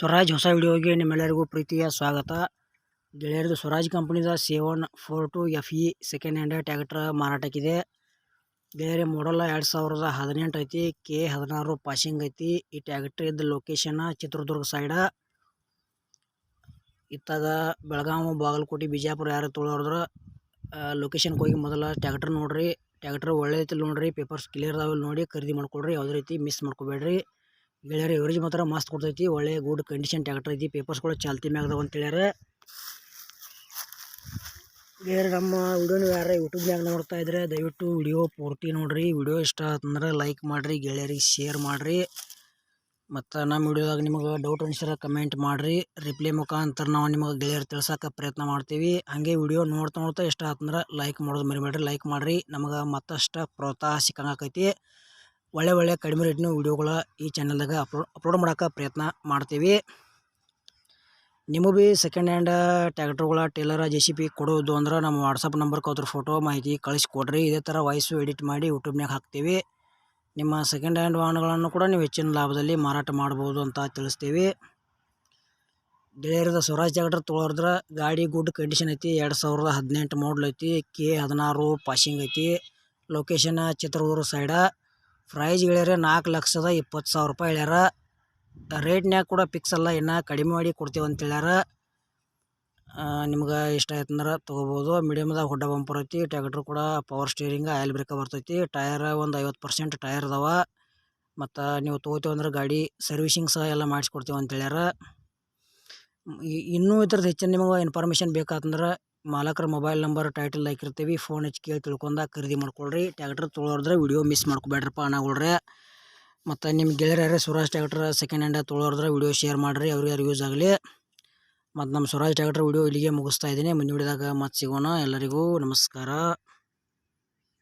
ಸ್ವರಾಜ್ ಹೊಸ ವಿಡಿಯೋಗೆ ನಿಮ್ಮೆಲ್ಲರಿಗೂ ಪ್ರೀತಿಯ ಸ್ವಾಗತ. ಗೆಳೆಯರದು ಸ್ವರಾಜ್ ಕಂಪನಿದ C142FE ಸೆಕೆಂಡ್ ಹ್ಯಾಂಡ್ ಟ್ಯಾಕ್ಟರ್ ಮಾರಾಟಕ್ಕಿದೆ. ಬೇರೆ ಮಾಡಲ್ 2018 ಐತಿ. K16 ಪಾಸಿಂಗ್ ಐತಿ. ಈ ಟ್ಯಾಕ್ಟರ್ ಇದ್ದ ಲೊಕೇಶನ್ ಚಿತ್ರದುರ್ಗ ಸೈಡ. ಇತ್ತಾಗ ಬೆಳಗಾವಿ, ಬಾಗಲಕೋಟೆ, ಬಿಜಾಪುರ ಯಾರು ತೊಗೊಳೋದ್ರ ಲೊಕೇಶನ್ಗೆ ಹೋಗಿ ಮೊದಲ ಟ್ಯಾಕ್ಟರ್ ನೋಡ್ರಿ. ಟ್ಯಾಕ್ಟರ್ ಒಳ್ಳೆದೈತಿ ನೋಡ್ರಿ, ಪೇಪರ್ಸ್ ಕ್ಲಿಯರ್ ಅದಾವಿಲ್ಲ ನೋಡಿ ಖರೀದಿ ಮಾಡ್ಕೊಳ್ರಿ. ಯಾವುದೇ ರೀತಿ ಮಿಸ್ ಮಾಡ್ಕೋಬೇಡ್ರಿ. ಗೆಳೆಯರ ಎವರೇಜ್ ಮಾತ್ರ ಮಸ್ತ್ ಕೊಡ್ತೈತಿ. ಒಳ್ಳೆ ಗುಡ್ ಕಂಡೀಷನ್ ಟ್ಯಾಕ್ಟರ್ ಐತಿ. ಪೇಪರ್ಸ್ಗಳು ಚಾಲ್ತಿ ಮ್ಯಾಗ ಅದಾವ ಅಂತ ಹೇಳ್ಯಾರ. ಗೆಳೆಯರ ನಮ್ಮ ವಿಡಿಯೋನ ಯಾರು ಯೂಟ್ಯೂಬ್ನಾಗ ನೋಡ್ತಾ ಇದ್ರೆ ದಯವಿಟ್ಟು ವಿಡಿಯೋ ಪೂರ್ತಿ ನೋಡ್ರಿ. ವಿಡಿಯೋ ಇಷ್ಟ ಆತಂದ್ರೆ ಲೈಕ್ ಮಾಡಿರಿ, ಗೆಳೆಯರಿಗೆ ಶೇರ್ ಮಾಡಿರಿ. ಮತ್ತು ನಮ್ಮ ವಿಡಿಯೋದಾಗ ನಿಮಗೆ ಡೌಟ್ ಅನ್ಸಿರ ಕಮೆಂಟ್ ಮಾಡಿರಿ. ರಿಪ್ಲೈ ಮುಖಾಂತರ ನಾವು ನಿಮಗೆ ಗೆಳೆಯರು ತಿಳ್ಸೋಕೆ ಪ್ರಯತ್ನ ಮಾಡ್ತೀವಿ. ಹಾಗೆ ವಿಡಿಯೋ ನೋಡ್ತಾ ಇಷ್ಟ ಆತಂದ್ರೆ ಲೈಕ್ ಮಾಡೋದು ಮರಿಬೇಡ್ರಿ. ಲೈಕ್ ಮಾಡಿರಿ, ನಮಗೆ ಮತ್ತಷ್ಟು ಪ್ರೋತ್ಸಾಹ ಸಿಕ್ಕಂಗಾಕೈತಿ. ಒಳ್ಳೆ ಕಡಿಮೆ ರೇಟ್ನ ವಿಡಿಯೋಗಳ ಈ ಚಾನಲ್ದಾಗ ಅಪ್ಲೋಡ್ ಮಾಡೋಕೆ ಪ್ರಯತ್ನ ಮಾಡ್ತೀವಿ. ನಿಮಗೂ ಭೀ ಸೆಕೆಂಡ್ ಹ್ಯಾಂಡ್ ಟ್ಯಾಕ್ಟರ್ಗಳ ಟೇಲರ JCB ಕೊಡೋದು ಅಂದ್ರೆ ನಮ್ಮ ವಾಟ್ಸಪ್ ನಂಬರ್ಗೆ ಅದ್ರ ಫೋಟೋ ಮಾಹಿತಿ ಕಳಿಸ್ಕೊಡ್ರಿ. ಇದೇ ಥರ ವಾಯ್ಸು ಎಡಿಟ್ ಮಾಡಿ ಯೂಟ್ಯೂಬ್ನಾಗ ಹಾಕ್ತೀವಿ. ನಿಮ್ಮ ಸೆಕೆಂಡ್ ಹ್ಯಾಂಡ್ ವಾಹನಗಳನ್ನು ಕೂಡ ನೀವು ಹೆಚ್ಚಿನ ಲಾಭದಲ್ಲಿ ಮಾರಾಟ ಮಾಡ್ಬೋದು ಅಂತ ತಿಳಿಸ್ತೀವಿ. ಗೆಳೆಯರದ ಸ್ವರಾಜ್ ಟ್ಯಾಕ್ಟರ್ ತೊಗೊಳೋದ್ರ ಗಾಡಿ ಗುಡ್ ಕಂಡೀಷನ್ ಐತಿ. 2018 ಮಾಡಲ್ ಐತಿ. K16 ಪಾಸಿಂಗ್ ಐತಿ. ಲೊಕೇಶನ್ ಚಿತ್ರದುರ್ಗ ಸೈಡ. ಪ್ರೈಸ್ ಗೆಳೆಯರೆ 4,20,000 ರೂಪಾಯಿ ಹೇಳ್ಯಾರ. ರೇಟ್ನ್ಯಾಗ ಕೂಡ ಫಿಕ್ಸ್ ಅಲ್ಲ, ಇನ್ನು ಕಡಿಮೆ ಮಾಡಿ ಕೊಡ್ತೀವಿ ಅಂತ ಹೇಳ್ಯಾರ. ನಿಮ್ಗೆ ಇಷ್ಟ ಆಯ್ತಂದ್ರೆ ತೊಗೋಬೋದು. ಮೀಡಿಯಮ್ದಾಗ ಹೊಡ್ಡ ಬಂಪರ್ ಐತಿ. ಟ್ಯಾಕ್ಟರ್ ಕೂಡ ಪವರ್ ಸ್ಟೀರಿಂಗ್, ಆಯಿಲ್ ಬ್ರೇಕ ಬರ್ತೈತಿ. ಟಯರ್ ಒಂದು 50% ಟಯರ್ ಅದಾವ. ಮತ್ತು ನೀವು ತೊಗೋತೀವಿ ಅಂದ್ರೆ ಗಾಡಿ ಸರ್ವಿಸಿಂಗ್ ಸಹ ಎಲ್ಲ ಮಾಡಿಸ್ಕೊಡ್ತೀವಿ ಅಂತ ಹೇಳ್ಯಾರ. ಇನ್ನೂ ಇದ್ರದ್ದು ಹೆಚ್ಚಿನ ನಿಮಗೆ ಇನ್ಫಾರ್ಮೇಷನ್ ಬೇಕಾತಂದ್ರೆ ಮಾಲಕರ ಮೊಬೈಲ್ ನಂಬರ್ ಟೈಟಲ್ ಹಾಕಿರ್ತೀವಿ. ಫೋನ್ ಹಚ್ಚಿ ಕೇಳಿ ತಿಳ್ಕೊಂಡ ಖರೀದಿ ಮಾಡ್ಕೊಳ್ರಿ. ಟ್ಯಾಕ್ಟರ್ ತೊಗೊಳೋದ್ರೆ ವಿಡಿಯೋ ಮಿಸ್ ಮಾಡ್ಕೊಬೇಡ್ರಪ್ಪ ಅಣ್ಣಗಳ್ರೆ. ಮತ್ತು ನಿಮ್ಮ ಗೆಳೆಯರು ಸ್ವರಾಜ್ ಟ್ಯಾಕ್ಟರ್ ಸೆಕೆಂಡ್ ಹ್ಯಾಂಡ್ ತೊಗೊಳೋದ್ರೆ ವಿಡಿಯೋ ಶೇರ್ ಮಾಡಿರಿ, ಅವ್ರಿಗೆ ಯೂಸ್ ಆಗಲಿ. ಮತ್ತು ನಮ್ಮ ಸ್ವರಾಜ್ ಟ್ಯಾಕ್ಟರ್ ವಿಡಿಯೋ ಇಲ್ಲಿಗೆ ಮುಗಿಸ್ತಾ ಇದ್ದೀನಿ. ಮುಂದಿನ ವಿಡಿಯೋದಾಗ ಮತ್ತೆ ಸಿಗೋಣ. ಎಲ್ಲರಿಗೂ ನಮಸ್ಕಾರ.